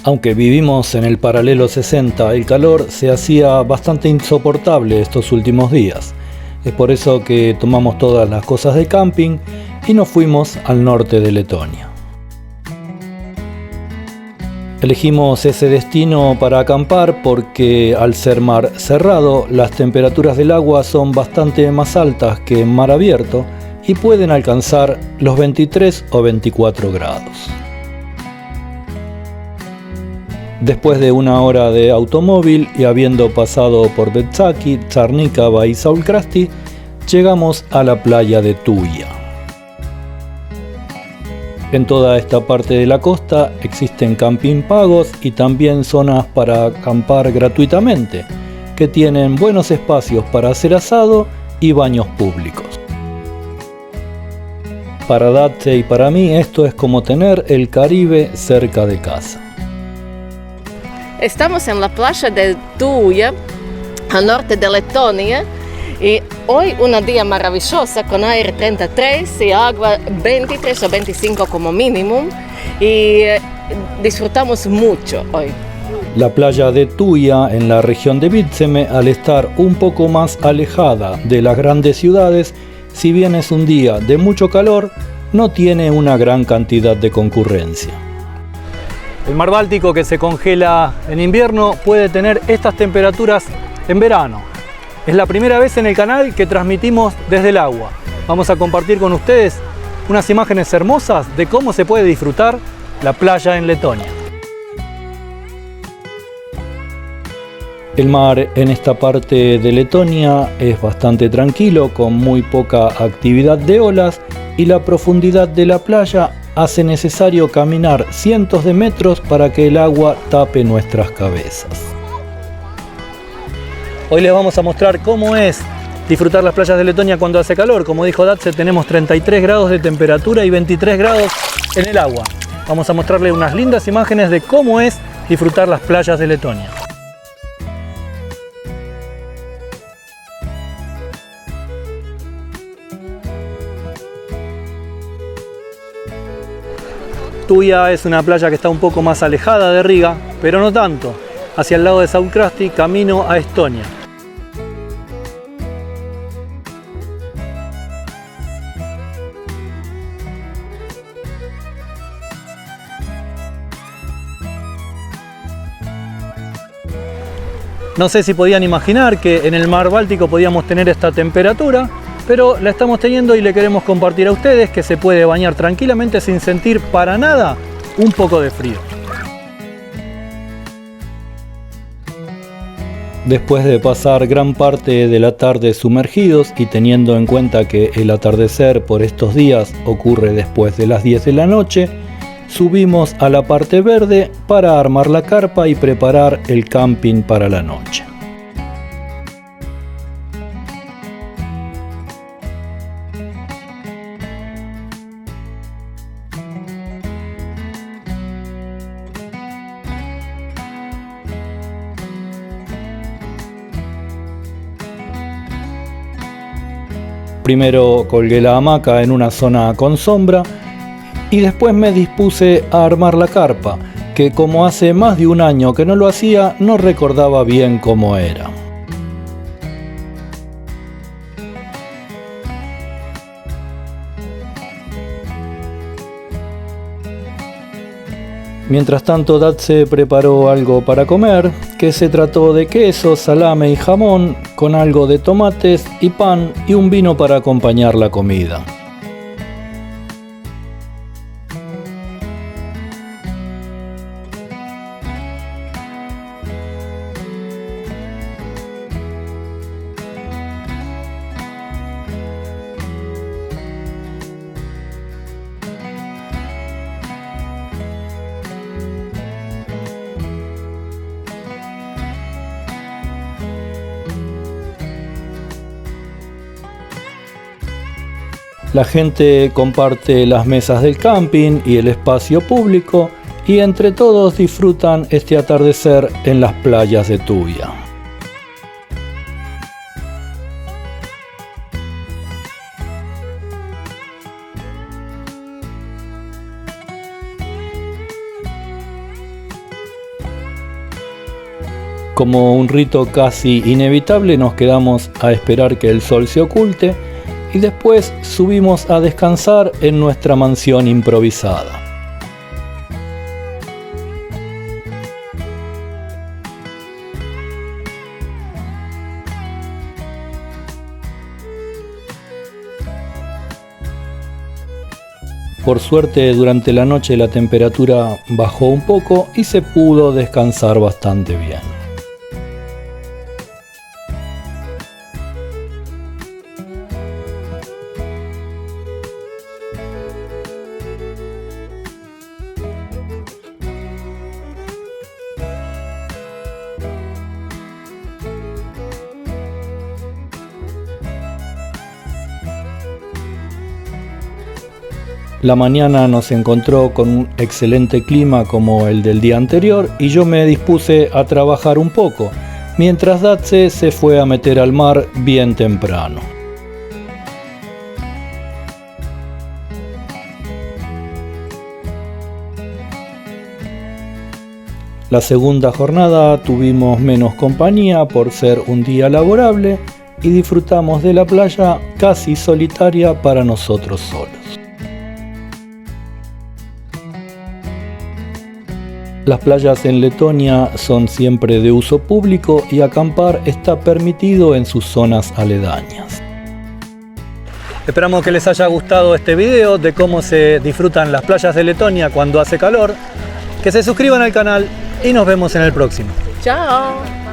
Aunque vivimos en el paralelo 60, el calor se hacía bastante insoportable estos últimos días. Es por eso que tomamos todas las cosas de camping y nos fuimos al norte de Letonia. Elegimos ese destino para acampar porque al ser mar cerrado, las temperaturas del agua son bastante más altas que en mar abierto y pueden alcanzar los 23 o 24 grados. Después de una hora de automóvil y habiendo pasado por Betsaki, Tsarnikava y Saulkrasti, llegamos a la playa de Tuya. En toda esta parte de la costa existen camping pagos y también zonas para acampar gratuitamente, que tienen buenos espacios para hacer asado y baños públicos. Para Datse y para mí esto es como tener el Caribe cerca de casa. Estamos en la playa de Tuya, al norte de Letonia, y hoy un día maravilloso con aire 33 y agua 23 o 25 como mínimo, y disfrutamos mucho hoy. La playa de Tuya en la región de Vitseme, al estar un poco más alejada de las grandes ciudades, si bien es un día de mucho calor, no tiene una gran cantidad de concurrencia. El mar Báltico, que se congela en invierno, puede tener estas temperaturas en verano. Es la primera vez en el canal que transmitimos desde el agua. Vamos a compartir con ustedes unas imágenes hermosas de cómo se puede disfrutar la playa en Letonia. El mar en esta parte de Letonia es bastante tranquilo, con muy poca actividad de olas, y la profundidad de la playa hace necesario caminar cientos de metros para que el agua tape nuestras cabezas. Hoy les vamos a mostrar cómo es disfrutar las playas de Letonia cuando hace calor. Como dijo Datse, tenemos 33 grados de temperatura y 23 grados en el agua. Vamos a mostrarles unas lindas imágenes de cómo es disfrutar las playas de Letonia. Tuya es una playa que está un poco más alejada de Riga, pero no tanto, hacia el lado de Saulkrasti, camino a Estonia. No sé si podían imaginar que en el mar Báltico podíamos tener esta temperatura, pero la estamos teniendo y le queremos compartir a ustedes que se puede bañar tranquilamente sin sentir para nada un poco de frío. Después de pasar gran parte de la tarde sumergidos y teniendo en cuenta que el atardecer por estos días ocurre después de las 10 de la noche, subimos a la parte verde para armar la carpa y preparar el camping para la noche. Primero colgué la hamaca en una zona con sombra y después me dispuse a armar la carpa, que como hace más de un año que no lo hacía, no recordaba bien cómo era. Mientras tanto, Datse preparó algo para comer, que se trató de queso, salame y jamón, con algo de tomates y pan y un vino para acompañar la comida. La gente comparte las mesas del camping y el espacio público y entre todos disfrutan este atardecer en las playas de Tuya. Como un rito casi inevitable, nos quedamos a esperar que el sol se oculte y después subimos a descansar en nuestra mansión improvisada. Por suerte, durante la noche la temperatura bajó un poco y se pudo descansar bastante bien. La mañana nos encontró con un excelente clima como el del día anterior y yo me dispuse a trabajar un poco, mientras Datse se fue a meter al mar bien temprano. La segunda jornada tuvimos menos compañía por ser un día laborable y disfrutamos de la playa casi solitaria para nosotros solos. Las playas en Letonia son siempre de uso público y acampar está permitido en sus zonas aledañas. Esperamos que les haya gustado este video de cómo se disfrutan las playas de Letonia cuando hace calor. Que se suscriban al canal y nos vemos en el próximo. Chao.